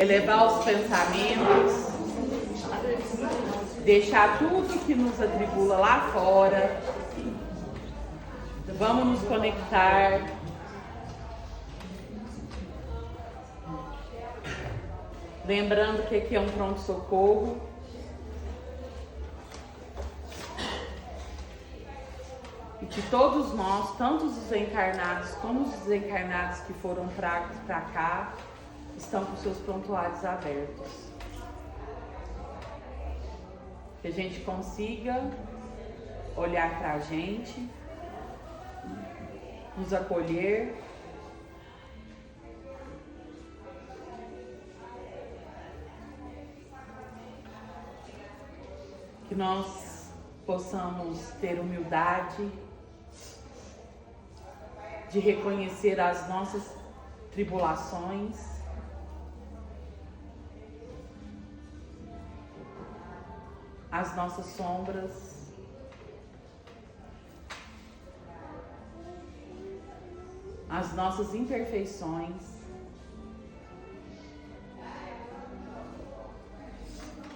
elevar os pensamentos, deixar tudo que nos atribula lá fora. Vamos nos conectar. Lembrando que aqui é um pronto-socorro. E que todos nós, tanto os encarnados como os desencarnados que foram tragos para cá, estão com seus prontuários abertos. Que a gente consiga olhar para a gente, nos acolher, que nós possamos ter humildade de reconhecer as nossas tribulações, as nossas sombras, as nossas imperfeições,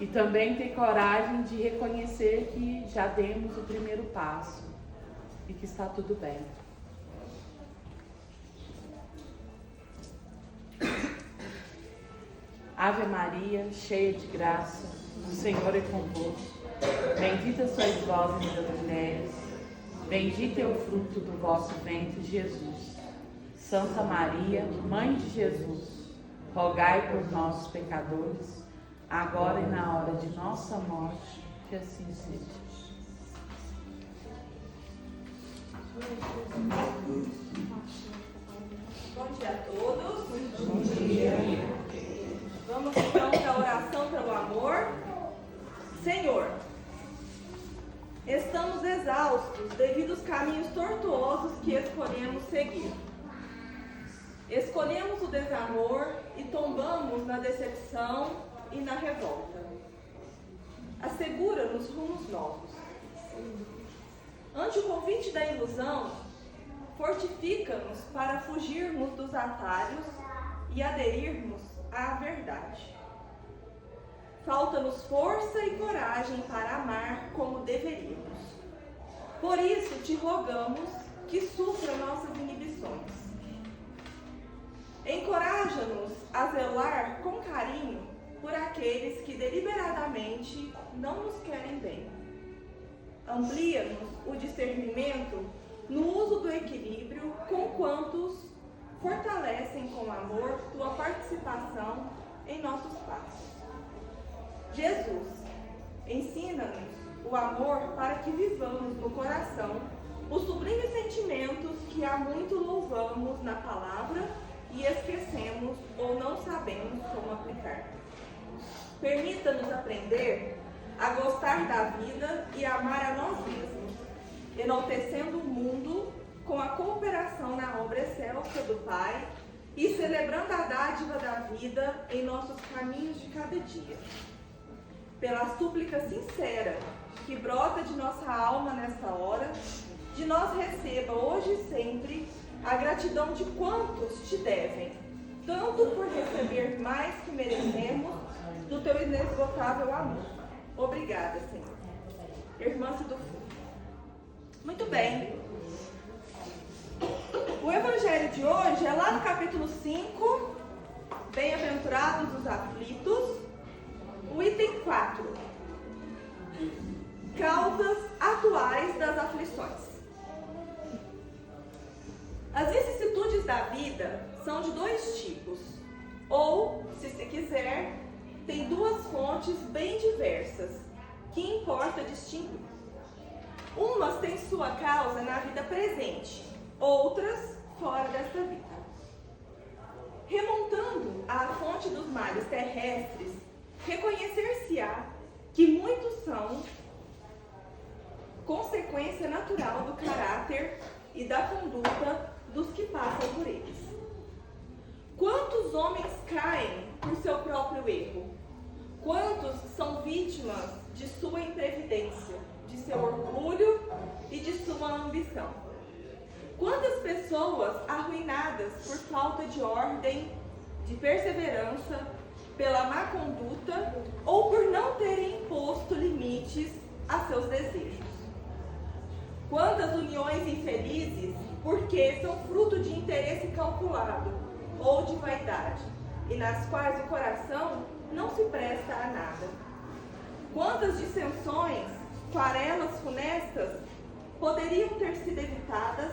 e também ter coragem de reconhecer que já demos o primeiro passo e que está tudo bem. Ave Maria, cheia de graça, o Senhor é convosco. Bendita sois vós entre as mulheres, bendito é o fruto do vosso ventre, Jesus. Santa Maria, Mãe de Jesus, rogai por nós, pecadores, agora e na hora de nossa morte, que assim seja. Bom dia a todos. Bom dia. Vamos então para a oração pelo amor. Senhor, estamos exaustos devido aos caminhos tortuosos que escolhemos seguir. Escolhemos o desamor e tombamos na decepção e na revolta. Assegura-nos rumos novos. Ante o convite da ilusão, fortifica-nos para fugirmos dos atalhos e aderirmos à verdade. Falta-nos força e coragem para amar como deveríamos. Por isso te rogamos que supra nossas inibições. Encoraja-nos a zelar com carinho por aqueles que deliberadamente não nos querem bem. Amplia-nos o discernimento no uso do equilíbrio com quantos fortalecem com amor tua participação em nossos passos. Jesus, ensina-nos o amor para que vivamos no coração os sublimes sentimentos que há muito louvamos na palavra e esquecemos ou não sabemos como aplicar. Permita-nos aprender a gostar da vida e amar a nós mesmos, enaltecendo o mundo com a cooperação na obra excelsa do Pai e celebrando a dádiva da vida em nossos caminhos de cada dia. Pela súplica sincera que brota de nossa alma nesta hora, de nós receba hoje e sempre a gratidão de quantos te devem, tanto por receber mais que merecemos do teu inesgotável amor. Obrigada, Senhor. Irmã do Fundo. Muito bem. O evangelho de hoje é lá no capítulo 5, Bem-aventurados os aflitos, o item 4, causas atuais das aflições. As vicissitudes da vida são de dois tipos, ou, se se quiser, tem duas fontes bem diversas, que importa distinguir. Umas têm sua causa na vida presente, outras fora desta vida. Remontando à fonte dos males terrestres, reconhecer-se-á que muitos são consequência natural do caráter e da conduta dos que passam por eles. Quantos homens caem por seu próprio erro? Quantos são vítimas de sua imprevidência, de seu orgulho e de sua ambição? Quantas pessoas arruinadas por falta de ordem, de perseverança pela má conduta ou por não terem imposto limites a seus desejos. Quantas uniões infelizes porque são fruto de interesse calculado ou de vaidade, e nas quais o coração não se presta a nada. Quantas dissensões, quarelas funestas poderiam ter sido evitadas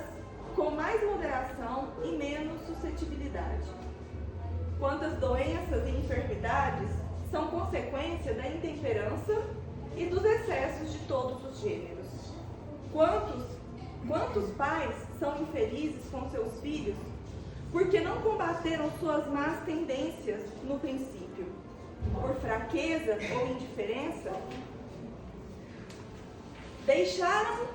com mais moderação e menos suscetibilidade. Quantas doenças e enfermidades são consequência da intemperança e dos excessos de todos os gêneros. Quantos pais são infelizes com seus filhos porque não combateram suas más tendências no princípio, por fraqueza ou indiferença, deixaram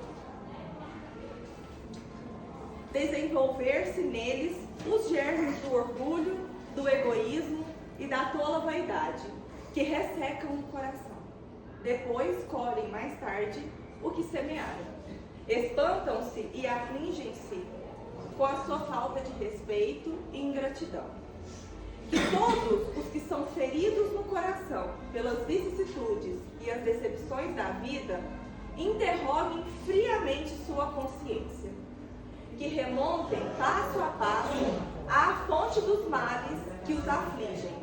desenvolver-se neles os germes do orgulho, do egoísmo e da tola vaidade, que ressecam o coração. Depois colhem mais tarde o que semearam. Espantam-se e afligem-se com a sua falta de respeito e ingratidão. Que todos os que são feridos no coração pelas vicissitudes e as decepções da vida interroguem friamente sua consciência, que remontem passo a passo à fonte dos males que os afligem.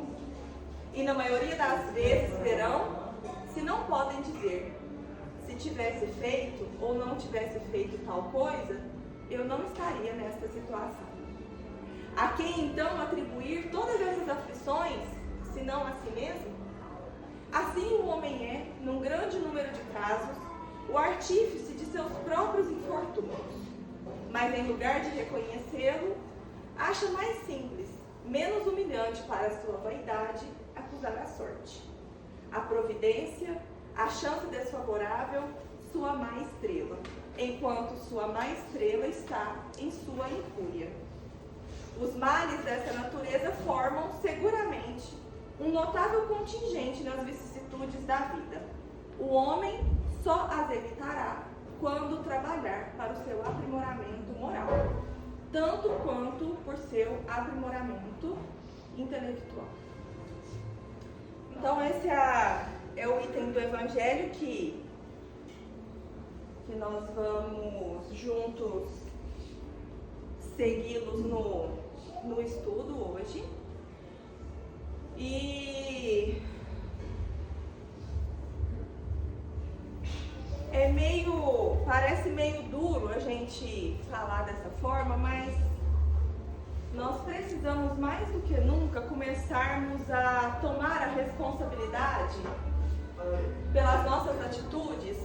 E na maioria das vezes verão, se não podem dizer, se tivesse feito ou não tivesse feito tal coisa, eu não estaria nesta situação. A quem então atribuir todas essas aflições, se não a si mesmo? Assim o homem é, num grande número de casos, o artífice de seus próprios infortúnios. Mas em lugar de reconhecê-lo, acha mais simples, menos humilhante para a sua vaidade, acusar a sorte, a providência, a chance desfavorável, sua má estrela, enquanto sua má estrela está em sua incúria. Os males dessa natureza formam, seguramente, um notável contingente nas vicissitudes da vida. O homem só as evitará quando trabalhar para o seu aprimoramento moral, tanto quanto por seu aprimoramento intelectual. Então esse é o item do Evangelho que nós vamos juntos segui-los no estudo hoje. E parece meio duro a gente falar dessa forma, mas nós precisamos mais do que nunca começarmos a tomar a responsabilidade pelas nossas atitudes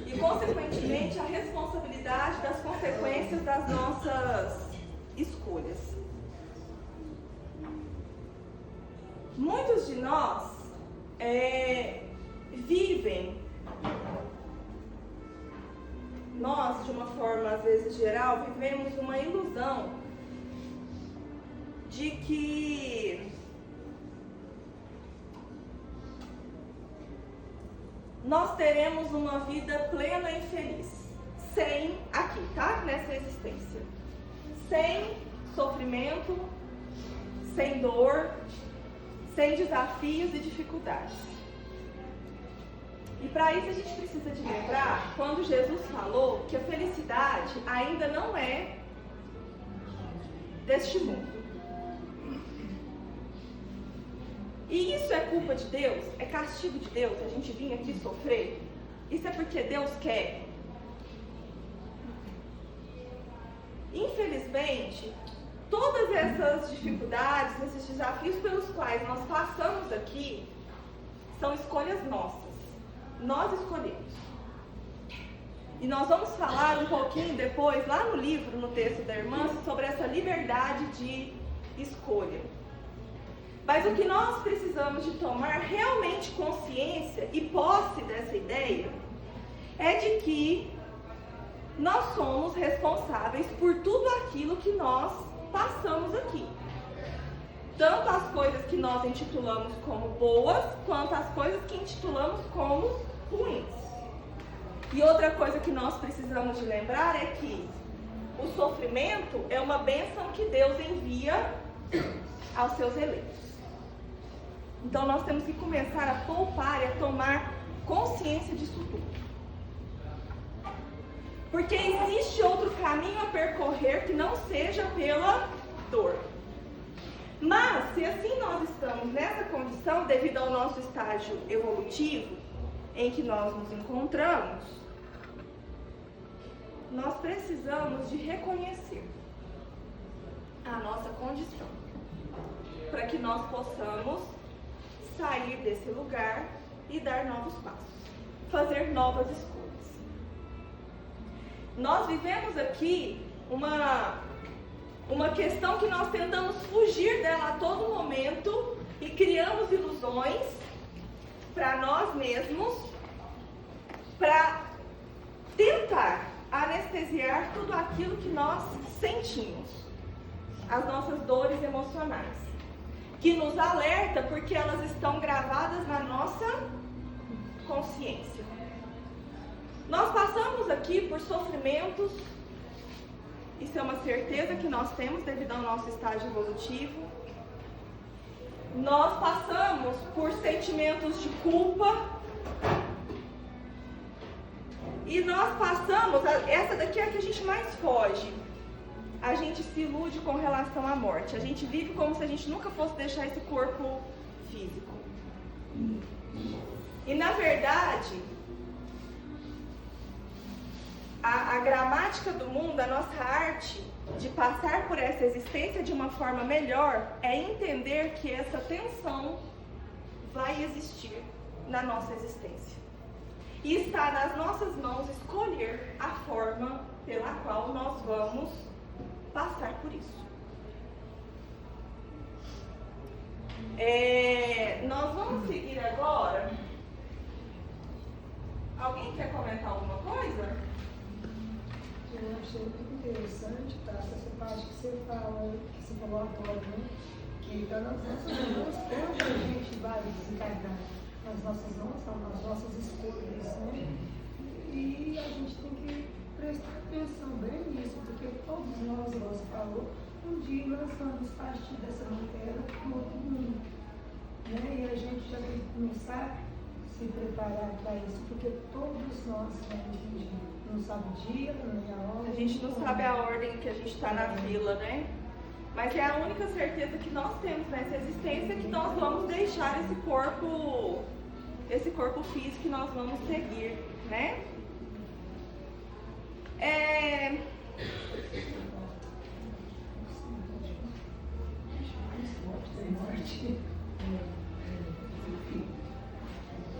e, consequentemente, a responsabilidade das consequências das nossas escolhas. Muitos de nós nós, de uma forma às vezes geral, vivemos uma ilusão de que nós teremos uma vida plena e feliz, sem, aqui, tá? Nessa existência, sem sofrimento, sem dor, sem desafios e dificuldades. E para isso a gente precisa de lembrar quando Jesus falou que a felicidade ainda não é deste mundo. E isso é culpa de Deus? É castigo de Deus a gente vir aqui sofrer? Isso é porque Deus quer? Infelizmente, todas essas dificuldades, esses desafios pelos quais nós passamos aqui, são escolhas nossas. Nós escolhemos. E nós vamos falar um pouquinho depois, lá no livro, no texto da irmã, sobre essa liberdade de escolha. Mas o que nós precisamos de tomar realmente consciência e posse dessa ideia é de que nós somos responsáveis por tudo aquilo que nós passamos aqui. Tanto as coisas que nós intitulamos como boas, quanto as coisas que intitulamos como ruins. E outra coisa que nós precisamos de lembrar é que o sofrimento é uma bênção que Deus envia aos seus eleitos. Então nós temos que começar a poupar e a tomar consciência disso tudo. Porque existe outro caminho a percorrer que não seja pela dor. Mas, se assim nós estamos nessa condição, devido ao nosso estágio evolutivo em que nós nos encontramos, nós precisamos de reconhecer a nossa condição, para que nós possamos sair desse lugar e dar novos passos, fazer novas escolhas. Nós vivemos aqui uma questão que nós tentamos fugir dela a todo momento e criamos ilusões para nós mesmos, para tentar anestesiar tudo aquilo que nós sentimos, as nossas dores emocionais, que nos alerta porque elas estão gravadas na nossa consciência. Nós passamos aqui por sofrimentos, isso é uma certeza que nós temos devido ao nosso estágio evolutivo. Nós passamos por sentimentos de culpa. E nós passamos, essa daqui é a que a gente mais foge. A gente se ilude com relação à morte. A gente vive como se a gente nunca fosse deixar esse corpo físico. E na verdade, a gramática do mundo, a nossa arte de passar por essa existência de uma forma melhor é entender que essa tensão vai existir na nossa existência. E está nas nossas mãos escolher a forma pela qual nós vamos passar por isso. Nós vamos seguir agora. Alguém quer comentar alguma coisa? Eu achei muito interessante, tá? Essa parte que você fala, que você falou agora, né? Que tá nas nossas mãos, onde a gente vai desencarnar. Nas nossas mãos são as nossas escolhas, né? E a gente tem que prestar atenção bem nisso, porque todos nós, você falou, um dia nós vamos partir dessa matéria para o outro mundo, né? E a gente já tem que começar a se preparar para isso, porque todos nós vamos um dia. Não sabe o dia, nem a hora. A gente não sabe a ordem que a gente está na fila, né? Mas é a única certeza que nós temos nessa existência, que nós vamos deixar esse corpo físico que nós vamos seguir, né?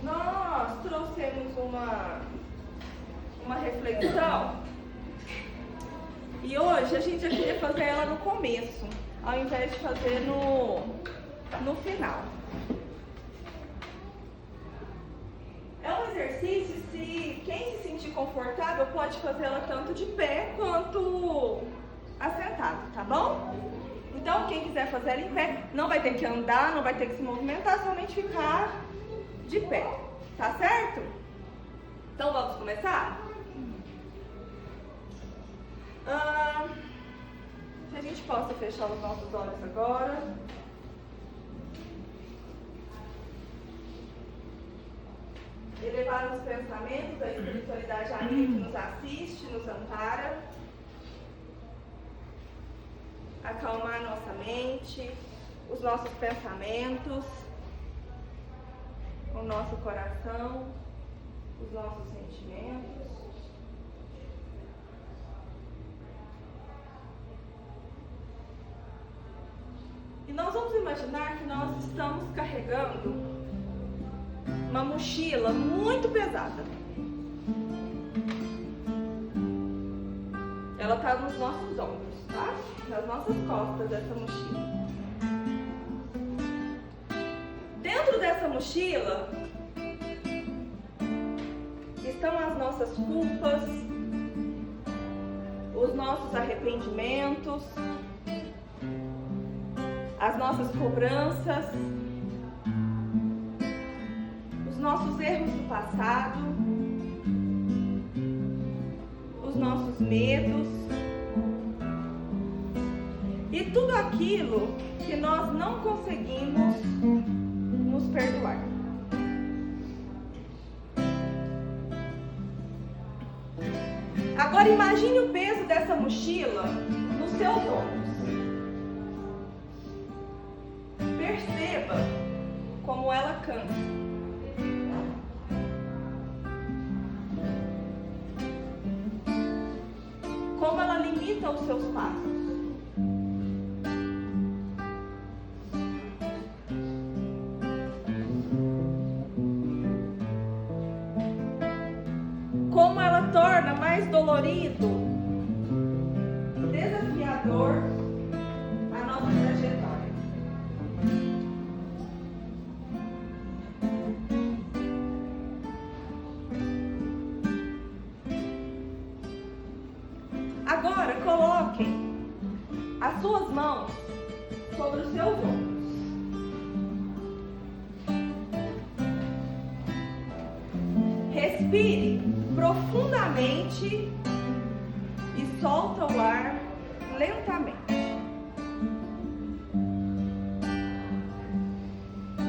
Nós trouxemos uma reflexão e hoje a gente já queria fazer ela no começo, ao invés de fazer no final. É um exercício, se quem se sentir confortável pode fazer ela tanto de pé quanto assentado, tá bom? Então quem quiser fazer ela em pé não vai ter que andar, não vai ter que se movimentar, somente ficar de pé, tá certo? Então vamos começar? Que a gente possa fechar os nossos olhos agora. Elevar os pensamentos da espiritualidade amiga que nos assiste, nos ampara. Acalmar nossa mente, os nossos pensamentos, o nosso coração, os nossos sentimentos. E nós vamos imaginar que nós estamos carregando uma mochila muito pesada. Ela está nos nossos ombros, tá? Nas nossas costas, essa mochila. Dentro dessa mochila estão as nossas culpas, os nossos arrependimentos, as nossas cobranças, os nossos erros do passado, os nossos medos e tudo aquilo que nós não conseguimos nos perdoar. Agora imagine o peso dessa mochila nos seus ombros. Perceba como ela cansa. Como ela limita os seus passos. Como ela torna mais dolorido, desafiador a nossa trajetória. Agora coloquem as suas mãos sobre os seus ombros. Respire profundamente e solta o ar lentamente.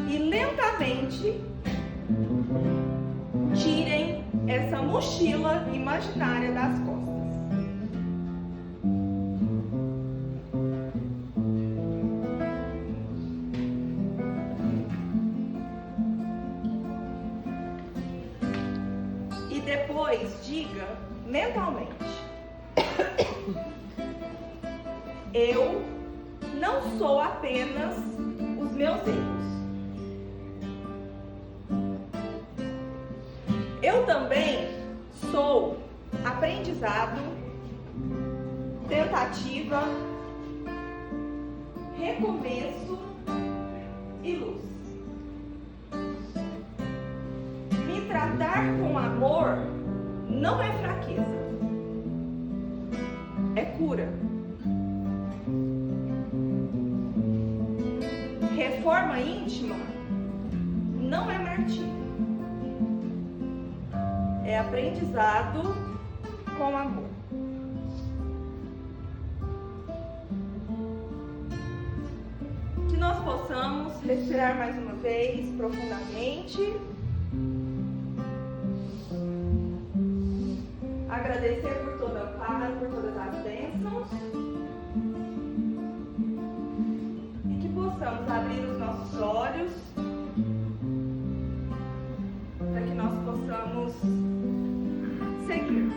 E lentamente tirem essa mochila imaginária das costas. E depois diga mentalmente: eu não sou apenas os meus erros. Eu também sou aprendizado, tentativa, recomeço e luz. Me tratar com amor não é fraqueza, é cura. Reforma íntima não é martírio, é aprendizado com amor. Que nós possamos respirar mais uma vez profundamente. Agradecer por toda a paz, por todas as bênçãos. E que possamos abrir os nossos olhos para que nós possamos seguir.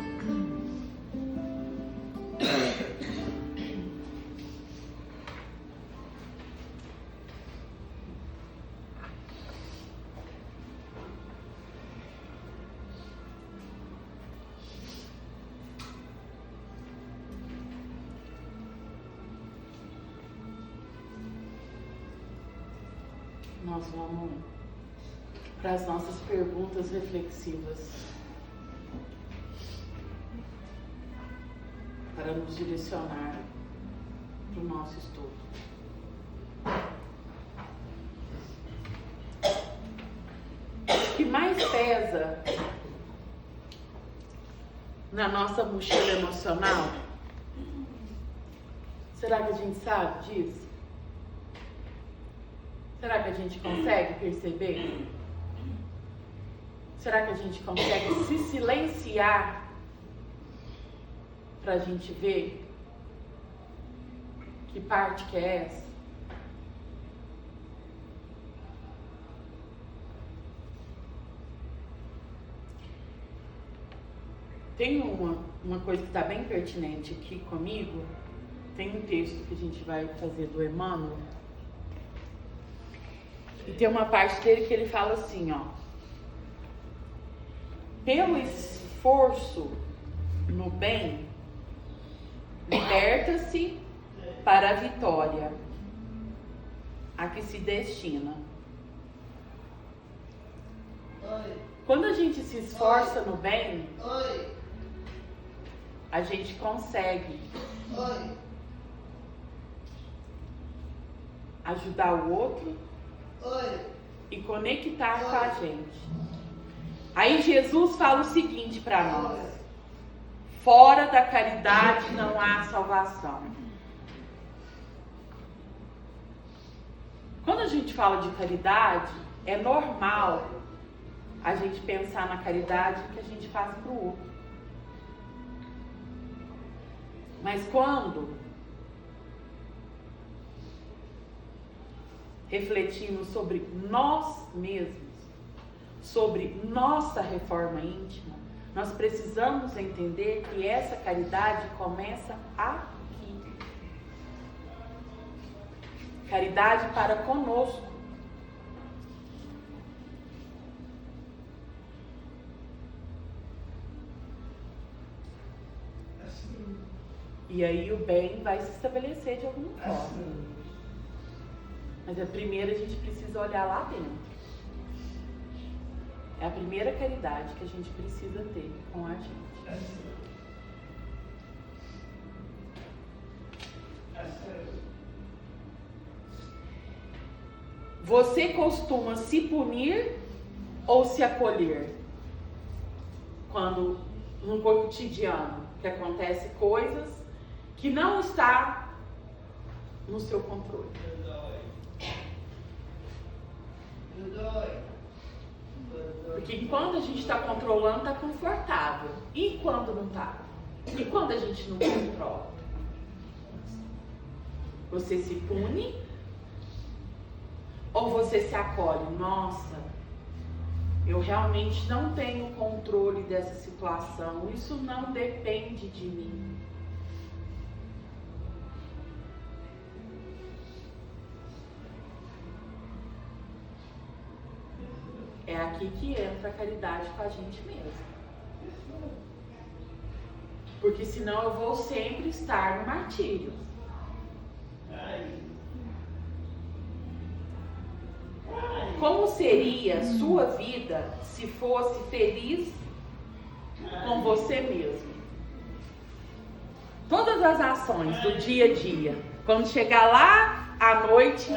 Nós vamos para as nossas perguntas reflexivas, para nos direcionar para o nosso estudo. O que mais pesa na nossa mochila emocional? Será que a gente sabe disso? Será que a gente consegue perceber? Será que a gente consegue se silenciar para a gente ver que parte que é essa? Tem uma coisa que está bem pertinente aqui comigo. Tem um texto que a gente vai fazer do Emmanuel. E tem uma parte dele que ele fala assim, ó: pelo esforço no bem, liberta-se para a vitória a que se destina. Quando a gente se esforça no bem, a gente consegue ajudar o outro e conectar com a gente. Aí Jesus fala o seguinte para nós: fora da caridade não há salvação. Quando a gente fala de caridade, É normal a gente pensar na caridade que a gente faz para o outro. Mas quando refletimos sobre nós mesmos, sobre nossa reforma íntima, nós precisamos entender que essa caridade começa aqui. Caridade para conosco. E aí o bem vai se estabelecer de alguma forma. Mas primeiro a gente precisa olhar lá dentro. É a primeira caridade que a gente precisa ter com a gente. Você costuma se punir ou se acolher? Quando no cotidiano que acontece coisas que não está no seu controle. Porque enquanto a gente está controlando, está confortável. E quando não está? E quando a gente não controla? Você se pune? Ou você se acolhe? Nossa, eu realmente não tenho controle dessa situação. Isso não depende de mim. É aqui que entra a caridade com a gente mesmo. Porque senão eu vou sempre estar no martírio. Como seria a sua vida se fosse feliz com você mesmo? Todas as ações do dia a dia, quando chegar lá à noite,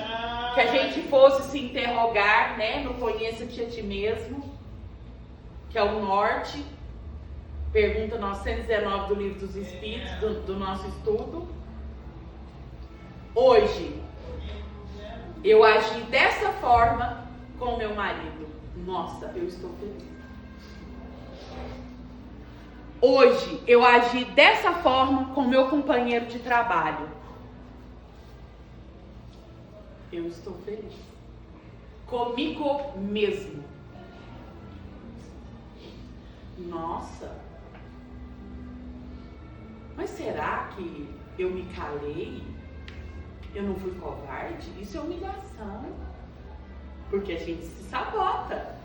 que a gente fosse se interrogar, né, no Conheça-te a Ti Mesmo, que é o norte, pergunta 919 do Livro dos Espíritos, do nosso estudo. Hoje, eu agi dessa forma com meu marido. Nossa, eu estou feliz. Hoje, eu agi dessa forma com meu companheiro de trabalho. Eu estou feliz. Comigo mesmo. Nossa. Mas será que eu me calei? Eu não fui covarde? Isso é humilhação. Porque a gente se sabota.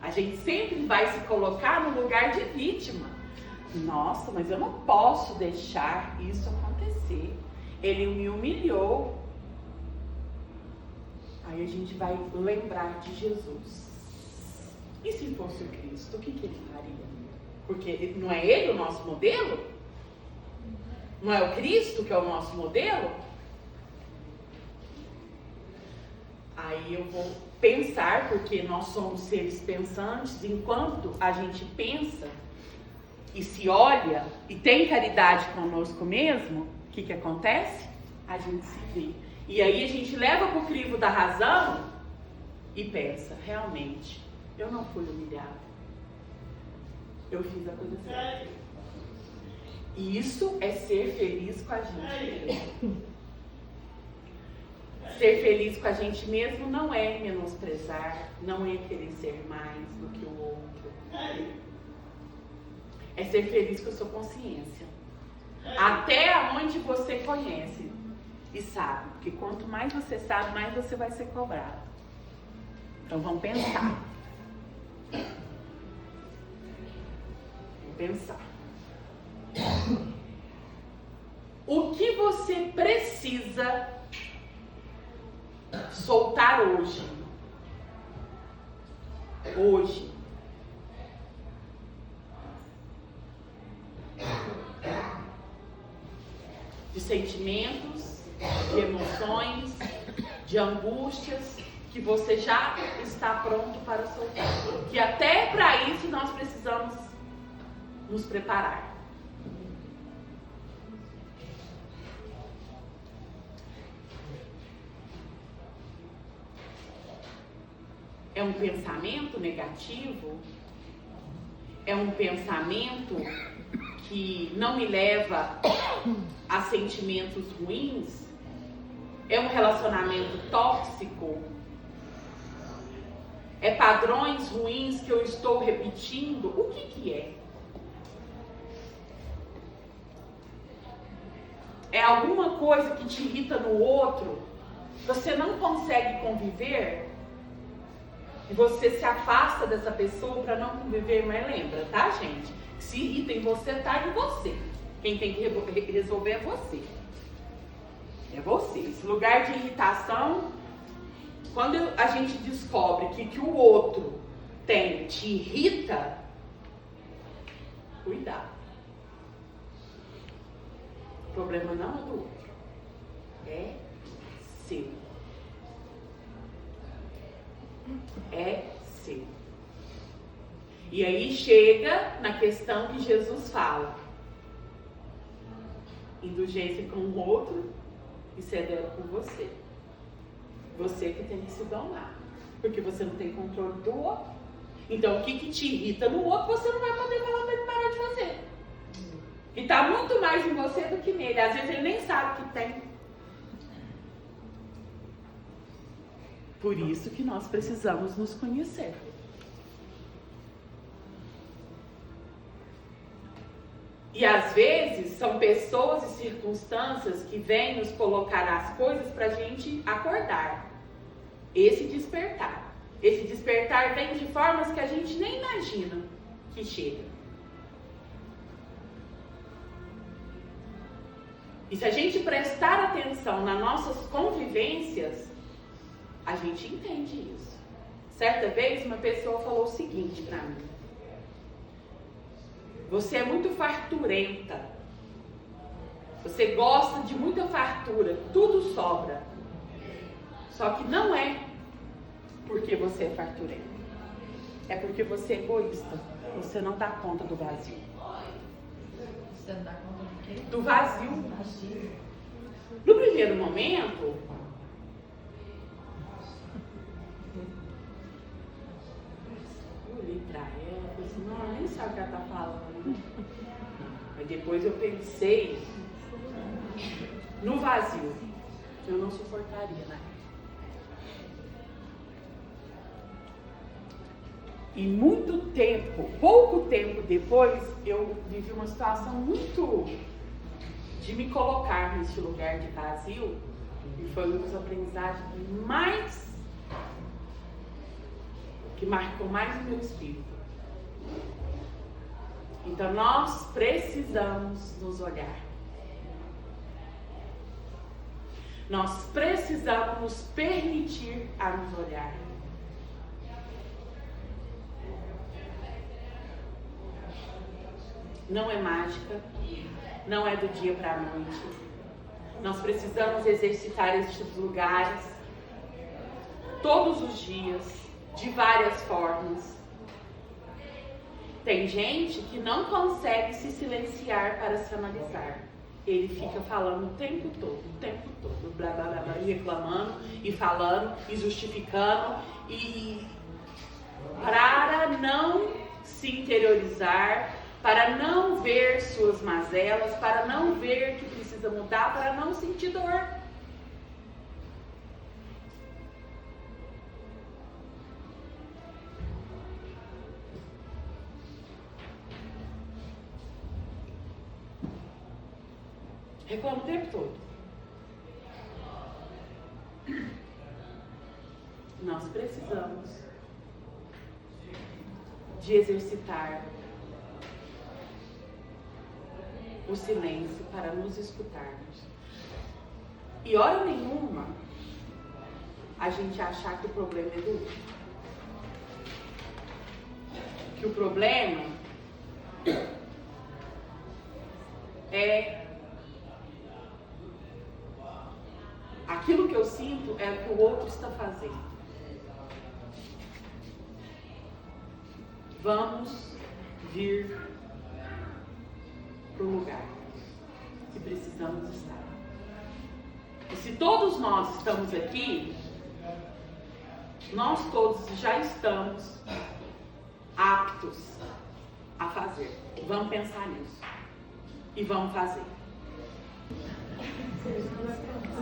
A gente sempre vai se colocar no lugar de vítima. Nossa, mas eu não posso deixar isso acontecer. Ele me humilhou. Aí a gente vai lembrar de Jesus. E se fosse o Cristo, o que ele faria? Porque não é ele o nosso modelo? Não é o Cristo que é o nosso modelo? Aí eu vou pensar, porque nós somos seres pensantes, enquanto a gente pensa e se olha e tem caridade conosco mesmo, o que acontece? A gente se vê. E aí a gente leva para o crivo da razão e pensa, realmente, eu não fui humilhado. Eu fiz a coisa certa. E isso é ser feliz com a gente mesmo. Ser feliz com a gente mesmo não é menosprezar, não é querer ser mais do que o outro. É ser feliz com a sua consciência. Até onde você conhece e sabe. Porque quanto mais você sabe, mais você vai ser cobrado. Então vamos pensar. Vamos pensar. O que você precisa soltar hoje? Hoje. De sentimentos, de emoções, de angústias, que você já está pronto para soltar. Que até para isso nós precisamos nos preparar. É um pensamento negativo? É um pensamento que não me leva a sentimentos ruins? É um relacionamento tóxico? É padrões ruins que eu estou repetindo? O que é? É alguma coisa que te irrita no outro? Você não consegue conviver? E você se afasta dessa pessoa para não conviver, mas lembra, tá, gente? Se irrita em você, tá em você. Quem tem que resolver é você. É você. Esse lugar de irritação, quando a gente descobre que o outro te irrita, cuidado. O problema não é do outro, é seu. É seu. E aí chega na questão que Jesus fala: indulgência com o outro e severo com você. Você que tem que se domar, porque você não tem controle do outro. Então o que te irrita no outro, você não vai poder falar para ele parar de fazer. E está muito mais em você do que nele. Às vezes ele nem sabe que tem. Por isso que nós precisamos nos conhecer. E às vezes são pessoas e circunstâncias que vêm nos colocar as coisas para a gente acordar. Esse despertar. Esse despertar vem de formas que a gente nem imagina que chega. E se a gente prestar atenção nas nossas convivências, a gente entende isso. Certa vez uma pessoa falou o seguinte para mim: você é muito farturenta. Você gosta de muita fartura, tudo sobra. Só que não é porque você é farturenta. É porque você é egoísta. Você não dá conta do vazio. Você não dá conta do quê? Do vazio. No primeiro momento, eu olhei pra ela e falei assim: não, ela nem sabe o que ela tá falando. Mas depois eu pensei no vazio. Eu não suportaria, né? E muito tempo, pouco tempo depois, eu vivi uma situação muito de me colocar nesse lugar de vazio, e foi um dos aprendizados que marcou mais o meu espírito. Então nós precisamos nos olhar. Nós precisamos nos permitir a nos olhar. Não é mágica, não é do dia para a noite. Nós precisamos exercitar estes lugares todos os dias, de várias formas. Tem gente que não consegue se silenciar para se analisar. Ele fica falando o tempo todo, blá blá blá, blá, e reclamando, e falando, e justificando, e para não se interiorizar, para não ver suas mazelas, para não ver que precisa mudar, para não sentir dor. Reclama o tempo todo. Nós precisamos de exercitar o silêncio para nos escutarmos. E hora nenhuma a gente achar que o problema é do outro. Que o problema é aquilo que eu sinto, é o que o outro está fazendo. Vamos vir para o lugar que precisamos estar. E se todos nós estamos aqui, nós todos já estamos aptos a fazer. Vamos pensar nisso. E vamos fazer.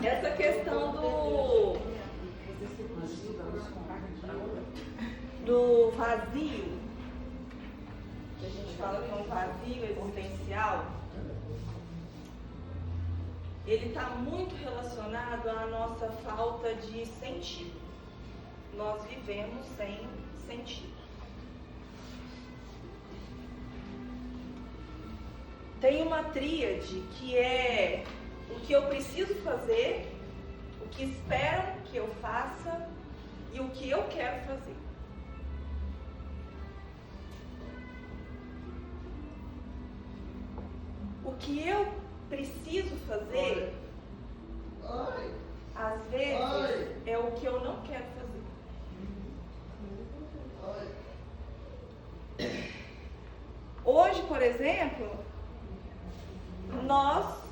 Essa questão do vazio, que a gente fala que é um vazio existencial, ele está muito relacionado à nossa falta de sentido. Nós vivemos sem sentido. Tem uma tríade que é o que eu preciso fazer, o que esperam que eu faça e o que eu quero fazer. O que eu preciso fazer, às vezes, é o que eu não quero fazer. Hoje, por exemplo, nós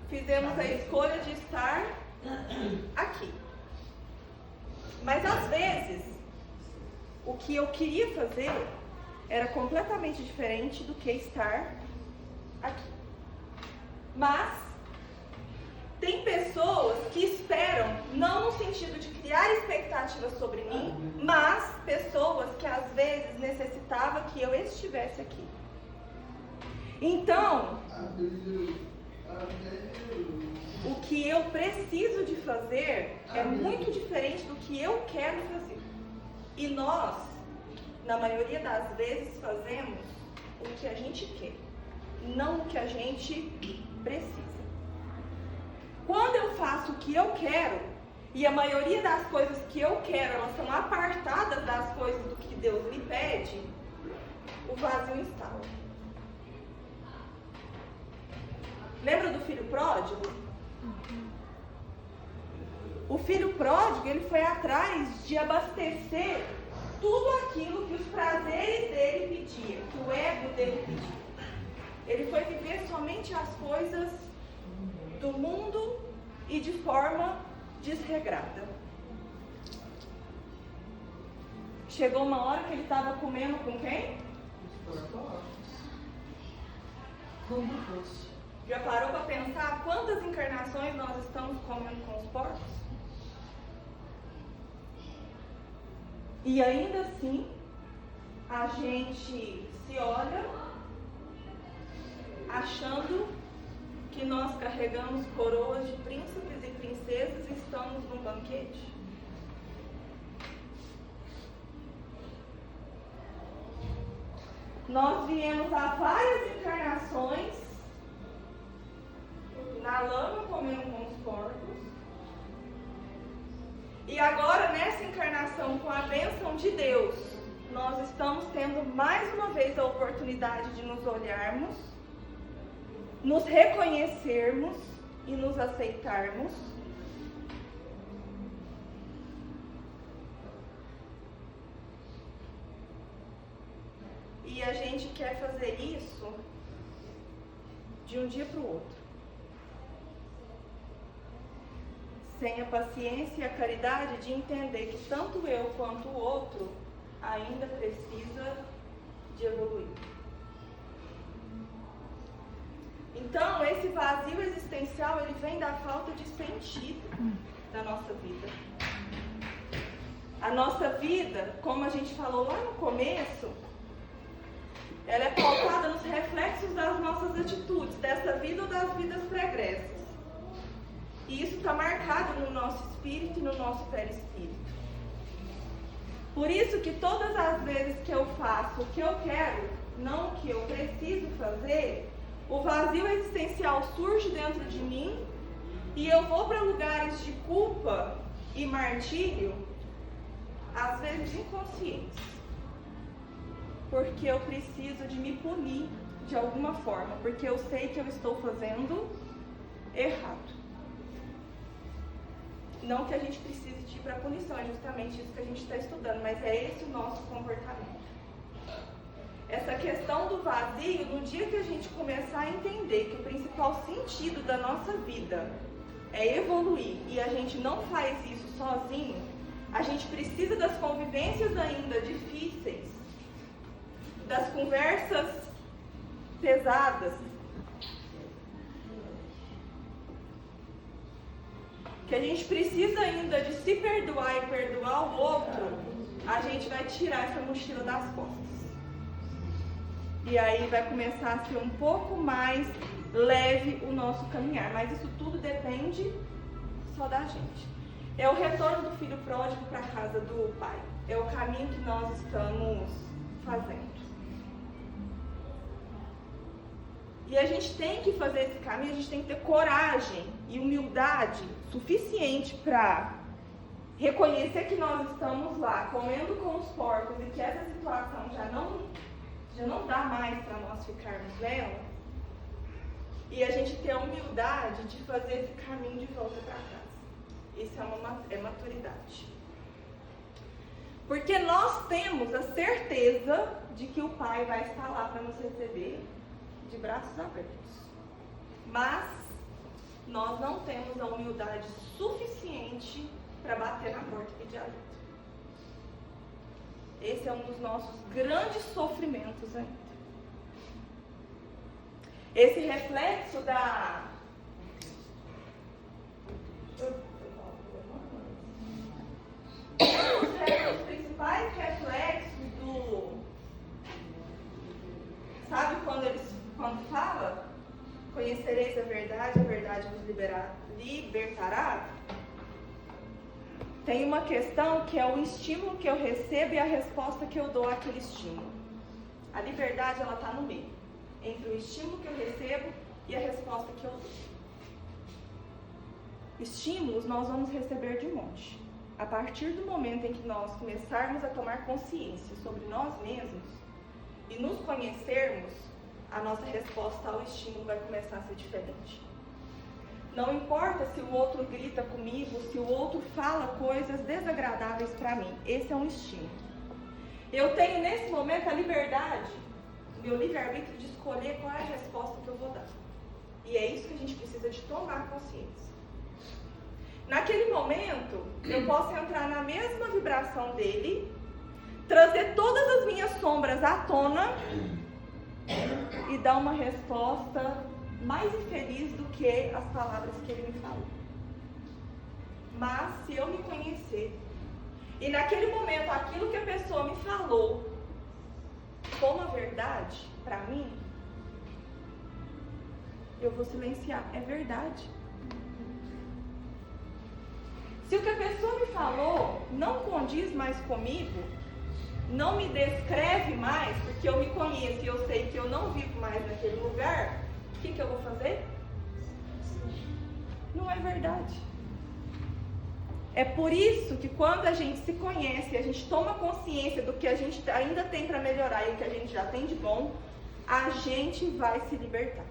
fizemos a escolha de estar aqui. Mas às vezes, o que eu queria fazer era completamente diferente do que estar aqui. Mas tem pessoas que esperam, não no sentido de criar expectativas sobre mim, mas pessoas que às vezes necessitavam que eu estivesse aqui. Então, o que eu preciso de fazer é muito diferente do que eu quero fazer. E nós, na maioria das vezes, fazemos o que a gente quer, não o que a gente precisa. Quando eu faço o que eu quero, e a maioria das coisas que eu quero, elas são apartadas das coisas do que Deus me pede, o vazio instala. Lembra do filho pródigo? O filho pródigo, ele foi atrás de abastecer tudo aquilo que os prazeres dele pediam, que o ego dele pedia. Ele foi viver somente as coisas do mundo e de forma desregrada. Chegou uma hora que ele estava comendo com quem? Com o Já parou para pensar quantas encarnações nós estamos comendo com os porcos? E ainda assim, a gente se olha achando que nós carregamos coroas de príncipes e princesas e estamos num banquete. Nós viemos há várias encarnações na lama comendo com os porcos. E agora, nessa encarnação, com a bênção de Deus, nós estamos tendo mais uma vez a oportunidade de nos olharmos, nos reconhecermos e nos aceitarmos. E a gente quer fazer isso de um dia para o outro. Sem a paciência e a caridade de entender que tanto eu quanto o outro ainda precisa de evoluir. Então, esse vazio existencial, ele vem da falta de sentido da nossa vida. A nossa vida, como a gente falou lá no começo, ela é pautada nos reflexos das nossas atitudes, dessa vida ou das vidas pregressas. E isso está marcado no nosso espírito e no nosso perispírito. Por isso que todas as vezes que eu faço o que eu quero, não o que eu preciso fazer, o vazio existencial surge dentro de mim e eu vou para lugares de culpa e martírio, às vezes inconscientes. Porque eu preciso de me punir de alguma forma, porque eu sei que eu estou fazendo errado. Não que a gente precise de ir para a punição, é justamente isso que a gente está estudando, mas é esse o nosso comportamento. Essa questão do vazio, no dia que a gente começar a entender que o principal sentido da nossa vida é evoluir e a gente não faz isso sozinho, A gente precisa das convivências ainda difíceis, das conversas pesadas, que a gente precisa ainda de se perdoar e perdoar o outro. A gente vai tirar essa mochila das costas. E aí vai começar a ser um pouco mais leve o nosso caminhar. Mas isso tudo depende só da gente. É o retorno do filho pródigo para a casa do pai. É o caminho que nós estamos fazendo. E a gente tem que fazer esse caminho, a gente tem que ter coragem e humildade suficiente para reconhecer que nós estamos lá comendo com os porcos e que essa situação já não dá mais para nós ficarmos nela. E a gente ter a humildade de fazer esse caminho de volta para casa. Isso é maturidade. Porque nós temos a certeza de que o Pai vai estar lá para nos receber de braços abertos. Mas nós não temos a humildade suficiente para bater na porta e pedir ajuda. Esse é um dos nossos grandes sofrimentos ainda. Esse reflexo da... Os principais reflexos do... Sabe quando fala? Conhecereis a verdade vos libertará. Tem uma questão que é o estímulo que eu recebo e a resposta que eu dou àquele estímulo. A liberdade, ela está no meio, entre o estímulo que eu recebo e a resposta que eu dou. Estímulos nós vamos receber de monte. A partir do momento em que nós começarmos a tomar consciência sobre nós mesmos e nos conhecermos, a nossa resposta ao estímulo vai começar a ser diferente. Não importa se o outro grita comigo, se o outro fala coisas desagradáveis para mim. Esse é um estímulo. Eu tenho nesse momento a liberdade, meu livre-arbítrio de escolher qual é a resposta que eu vou dar. E é isso que a gente precisa de tomar consciência. Naquele momento, eu posso entrar na mesma vibração dele, trazer todas as minhas sombras à tona e dar uma resposta mais infeliz do que as palavras que ele me falou. Mas se eu me conhecer e naquele momento aquilo que a pessoa me falou for uma verdade para mim, eu vou silenciar. É verdade. Se o que a pessoa me falou não condiz mais comigo, não me descreve mais, porque eu me conheço e eu sei que eu não vivo mais naquele lugar, o que eu vou fazer? Não é verdade. É por isso que quando a gente se conhece, a gente toma consciência do que a gente ainda tem para melhorar e o que a gente já tem de bom, a gente vai se libertar.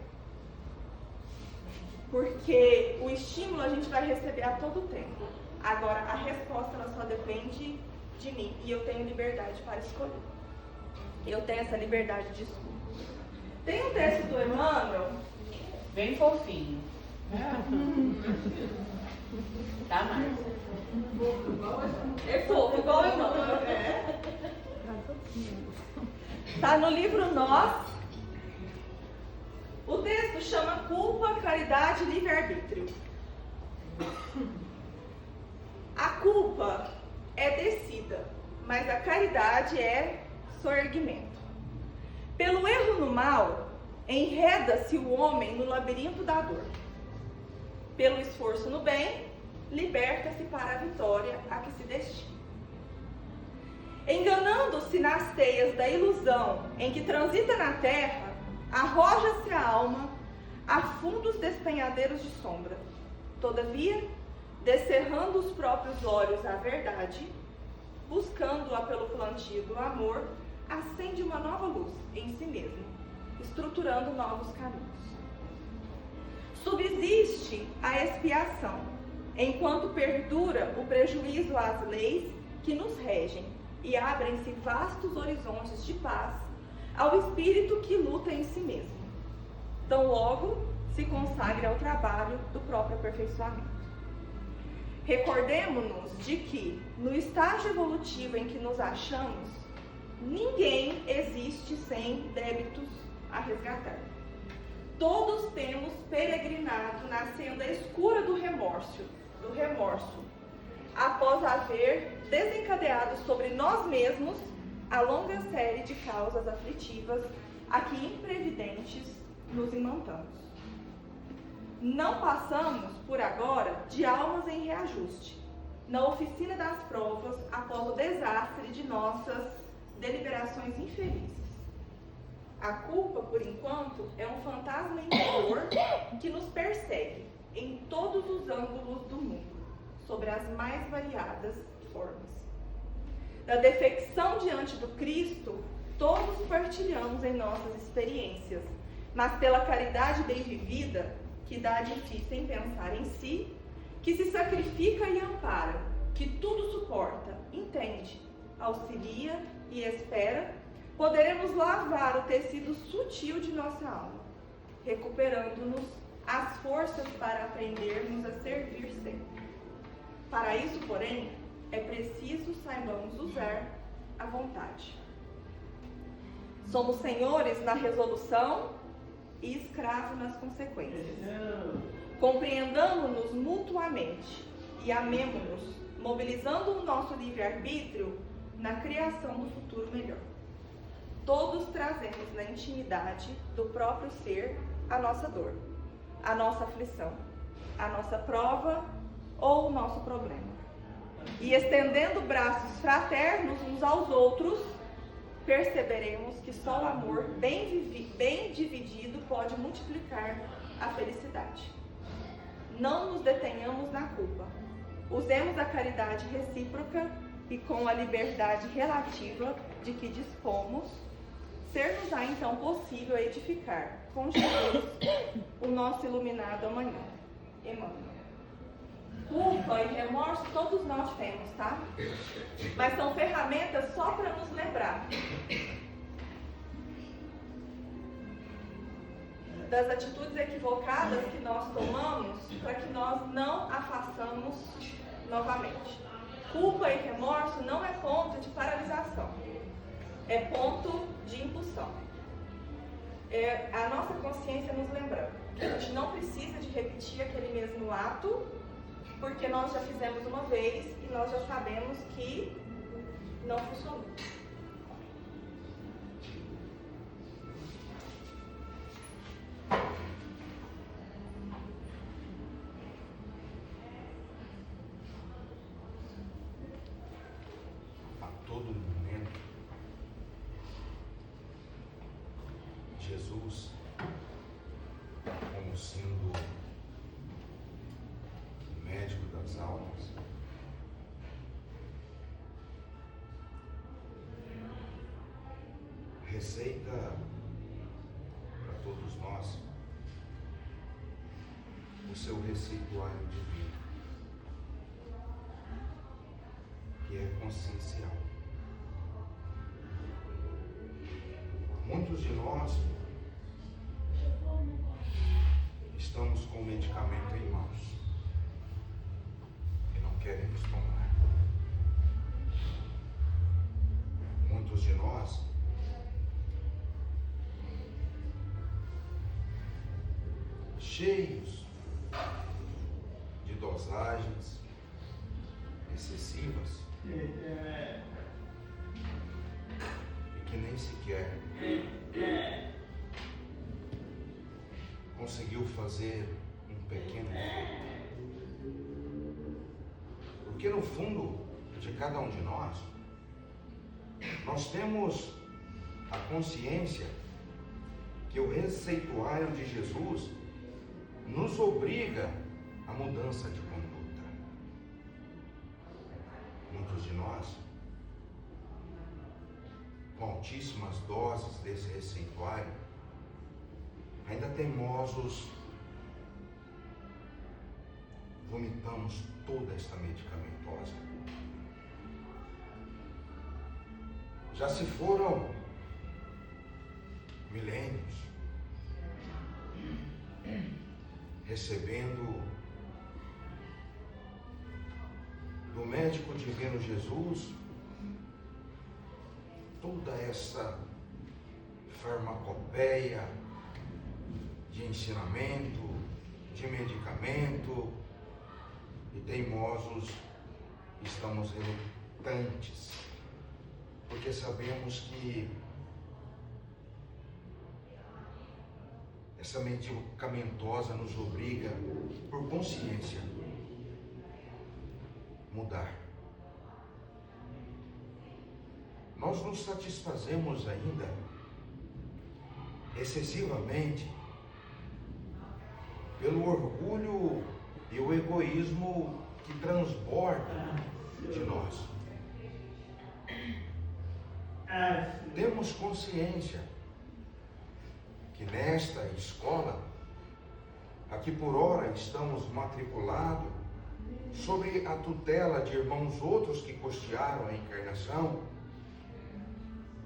Porque o estímulo a gente vai receber a todo tempo. Agora, a resposta ela só depende de mim. E eu tenho liberdade para escolher. Eu tenho essa liberdade de escolha. Tem um texto do Emmanuel, Bem fofinho. Tá mais. é fofo, igual o Emmanuel. Tá no livro Nós. O texto chama Culpa, Caridade e Livre-Arbítrio. A culpa é descida, mas a caridade é soerguimento. Pelo erro no mal, enreda-se o homem no labirinto da dor. Pelo esforço no bem, liberta-se para a vitória a que se destina. Enganando-se nas teias da ilusão em que transita na terra, arroja-se a alma a fundos despenhadeiros de sombra. Todavia, descerrando os próprios olhos à verdade, buscando-a pelo plantio do amor, acende uma nova luz em si mesmo, estruturando novos caminhos. Subsiste a expiação, enquanto perdura o prejuízo às leis que nos regem e abrem-se vastos horizontes de paz ao espírito que luta em si mesmo. Tão logo se consagre ao trabalho do próprio aperfeiçoamento. Recordemo-nos de que, no estágio evolutivo em que nos achamos, ninguém existe sem débitos a resgatar. Todos temos peregrinado na senda escura do remorso, após haver desencadeado sobre nós mesmos a longa série de causas aflitivas a que imprevidentes nos imantamos. Não passamos, por agora, de almas em reajuste, na oficina das provas após o desastre de nossas deliberações infelizes. A culpa, por enquanto, é um fantasma interior que nos persegue em todos os ângulos do mundo, sobre as mais variadas formas. Da defecção diante do Cristo, todos partilhamos em nossas experiências, mas pela caridade bem vivida, que dá de si sem pensar em si, que se sacrifica e ampara, que tudo suporta, entende, auxilia e espera, poderemos lavar o tecido sutil de nossa alma, recuperando-nos as forças para aprendermos a servir sempre. Para isso, porém, é preciso saibamos usar a vontade. Somos senhores na resolução e escravos nas consequências. Compreendamos-nos mutuamente e amemo-nos, mobilizando o nosso livre-arbítrio na criação do futuro melhor. Todos trazemos na intimidade do próprio ser a nossa dor, a nossa aflição, a nossa prova ou o nosso problema. E estendendo braços fraternos uns aos outros, perceberemos que só o amor bem dividido pode multiplicar a felicidade. Não nos detenhamos na culpa. Usemos a caridade recíproca e com a liberdade relativa de que dispomos, ser-nos-á então possível edificar com Jesus o nosso iluminado amanhã. Emmanuel. Culpa e remorso todos nós temos, tá? Mas são ferramentas só para nos lembrar das atitudes equivocadas que nós tomamos, para que nós não a façamos novamente. Culpa e remorso não é ponto de paralisação, é ponto de impulsão. É a nossa consciência nos lembrando que a gente não precisa de repetir aquele mesmo ato, porque nós já fizemos uma vez e nós já sabemos que não funcionou. A todo momento, Jesus, como sendo o médico das almas, receita para todos nós o seu receituário divino, que é consciencial. Muitos de nós estamos com o medicamento em mãos e não queremos tomar. Muitos de nós cheios de dosagens excessivas e que nem sequer conseguiu fazer um pequeno efeito. Porque no fundo de cada um de nós temos a consciência que o receituário de Jesus nos obriga à mudança de conduta. Muitos de nós, com altíssimas doses desse receituário, ainda teimosos, vomitamos toda esta medicamentosa. Já se foram milênios recebendo do médico divino Jesus, toda essa farmacopeia de ensinamento, de medicamento, e teimosos estamos relutantes, porque sabemos que essa medicamentosa nos obriga, por consciência, mudar. Nós nos satisfazemos ainda excessivamente pelo orgulho e o egoísmo que transborda de nós. Temos consciência que nesta escola, a que por hora estamos matriculados, sob a tutela de irmãos outros que custearam a encarnação,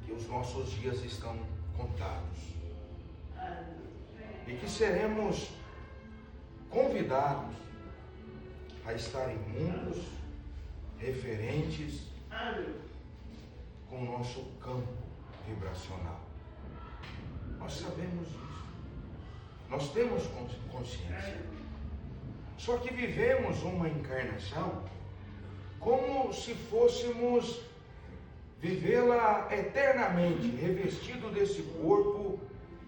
que os nossos dias estão contados. E que seremos convidados a estar em mundos referentes com o nosso campo vibracional. Nós sabemos isso. Nós temos consciência. Só que vivemos uma encarnação como se fôssemos vivê-la eternamente, revestido desse corpo,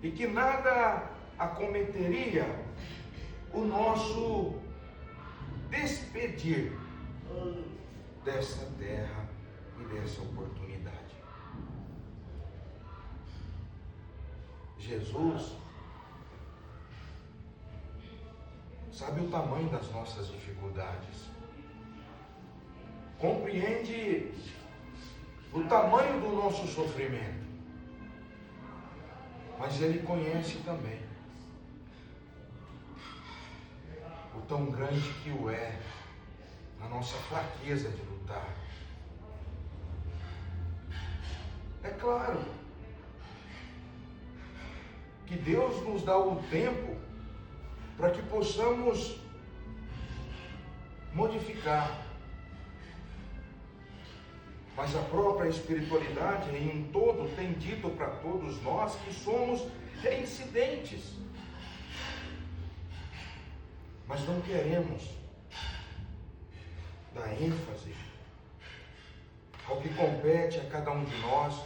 e que nada acometeria o nosso despedir dessa terra e dessa oportunidade. Jesus sabe o tamanho das nossas dificuldades, compreende o tamanho do nosso sofrimento, mas Ele conhece também o tão grande que o é a nossa fraqueza de lutar. É claro que Deus nos dá o tempo para que possamos modificar. Mas a própria espiritualidade em todo tem dito para todos nós que somos reincidentes. Mas não queremos dar ênfase ao que compete a cada um de nós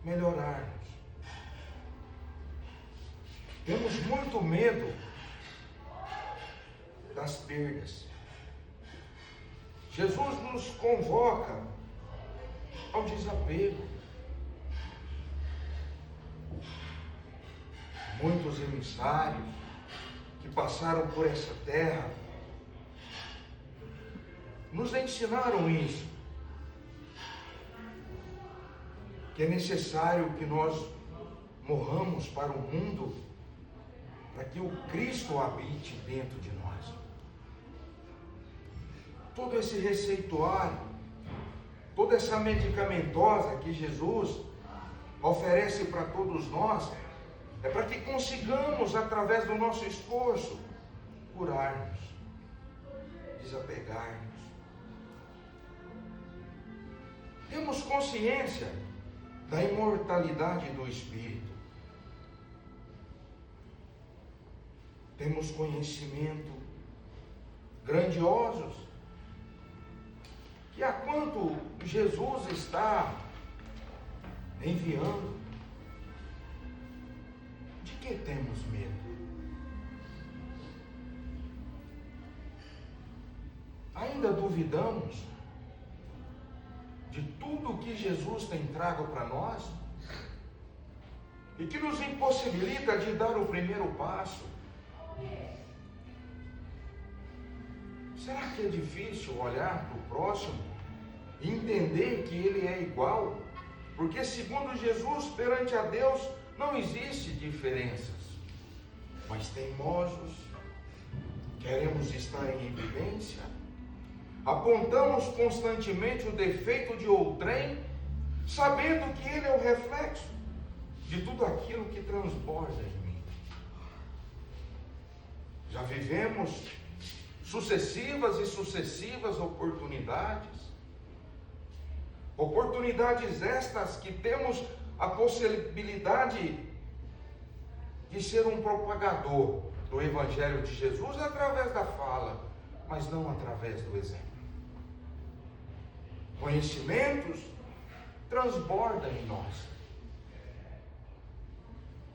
melhorarmos. Temos muito medo das perdas. Jesus nos convoca ao desapego. Muitos emissários que passaram por essa terra nos ensinaram isso, que é necessário que nós morramos para o mundo, para que o Cristo habite dentro de nós. Todo esse receituário, toda essa medicamentosa que Jesus oferece para todos nós, é para que consigamos, através do nosso esforço, curar-nos, desapegar-nos. Temos consciência da imortalidade do Espírito. Temos conhecimento grandiosos que há quanto Jesus está enviando, de que temos medo? Ainda duvidamos de tudo que Jesus tem trago para nós e que nos impossibilita de dar o primeiro passo? Será que é difícil olhar para o próximo e entender que ele é igual? Porque, segundo Jesus, perante a Deus não existe diferenças. Mas teimosos, queremos estar em evidência, apontamos constantemente o defeito de outrem, sabendo que ele é o reflexo de tudo aquilo que transborda em mim. Já vivemos sucessivas e sucessivas oportunidades. Oportunidades estas que temos a possibilidade de ser um propagador do Evangelho de Jesus através da fala, mas não através do exemplo. Conhecimentos transbordam em nós,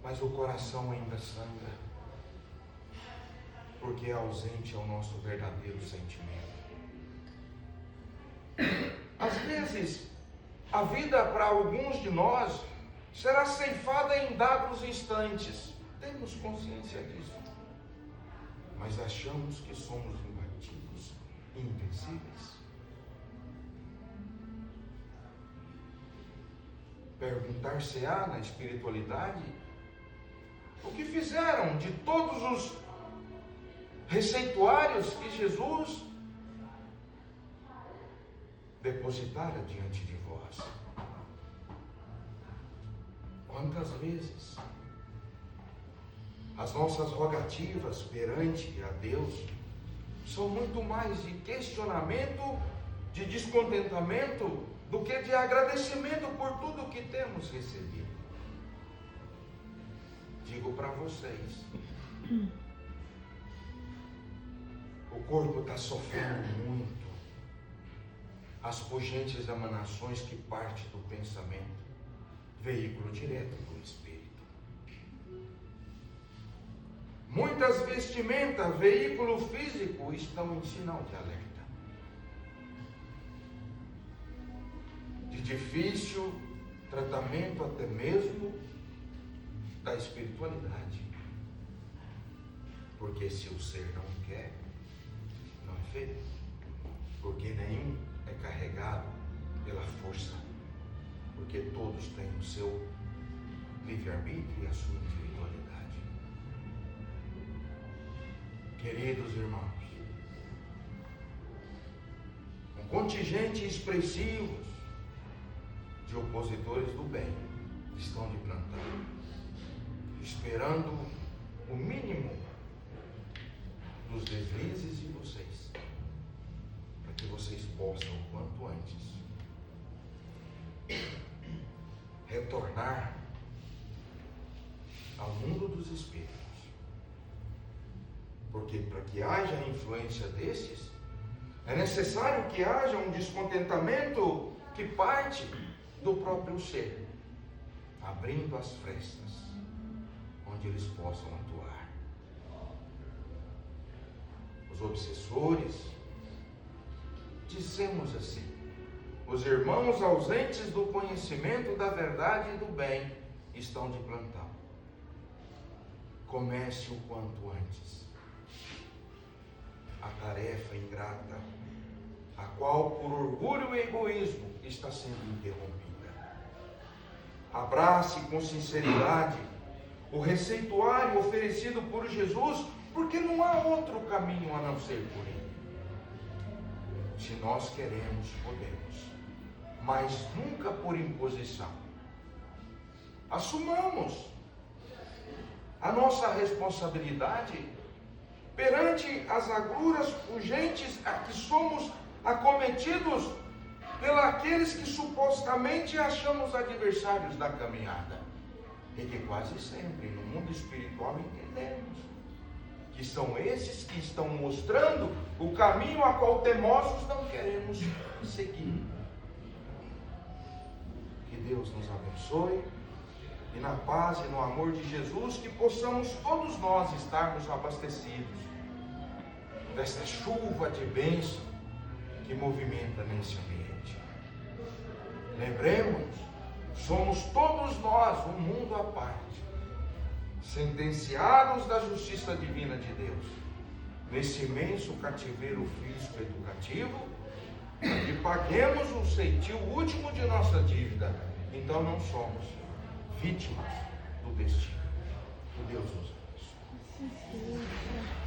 mas o coração ainda sangra, porque é ausente ao nosso verdadeiro sentimento. Às vezes, a vida para alguns de nós será ceifada em dados instantes. Temos consciência disso. Mas achamos que somos imbatíveis, invencíveis. Perguntar-se-á na espiritualidade o que fizeram de todos os receituários que Jesus depositara diante de vós. Quantas vezes as nossas rogativas perante a Deus são muito mais de questionamento, de descontentamento, do que de agradecimento por tudo que temos recebido. Digo para vocês, o corpo está sofrendo muito as pungentes emanações que partem do pensamento, veículo direto do espírito. Muitas vestimentas, veículo físico, estão em sinal de alerta. De difícil tratamento até mesmo da espiritualidade. Porque se o ser não quer, não é feito. Porque nenhum é carregado pela força. Porque todos têm o seu livre-arbítrio e a sua individualidade. Queridos irmãos, um contingente expressivo de opositores do bem estão de plantão, esperando o mínimo dos deslizes de vocês, para que vocês possam, o quanto antes, retornar ao mundo dos espíritos. Porque para que haja influência desses, é necessário que haja um descontentamento que parte do próprio ser, abrindo as frestas onde eles possam atuar. Os obsessores, dizemos assim, os irmãos ausentes do conhecimento da verdade e do bem estão de plantão. Comece o quanto antes a tarefa ingrata, a qual por orgulho e egoísmo está sendo interrompida. Abrace com sinceridade o receituário oferecido por Jesus, porque não há outro caminho a não ser por ele. Se nós queremos, podemos, mas nunca por imposição. Assumamos a nossa responsabilidade perante as agruras urgentes a que somos acometidos pelos que supostamente achamos adversários da caminhada. E que quase sempre no mundo espiritual entendemos que são esses que estão mostrando o caminho a qual temosos não queremos seguir. Que Deus nos abençoe e na paz e no amor de Jesus que possamos todos nós estarmos abastecidos desta chuva de bênção que movimenta nesse ambiente. Lembremos, somos todos nós um mundo à parte, sentenciados da justiça divina de Deus, nesse imenso cativeiro físico educativo, para que paguemos o ceitil último de nossa dívida. Então não somos vítimas do destino. Que Deus nos abençoe.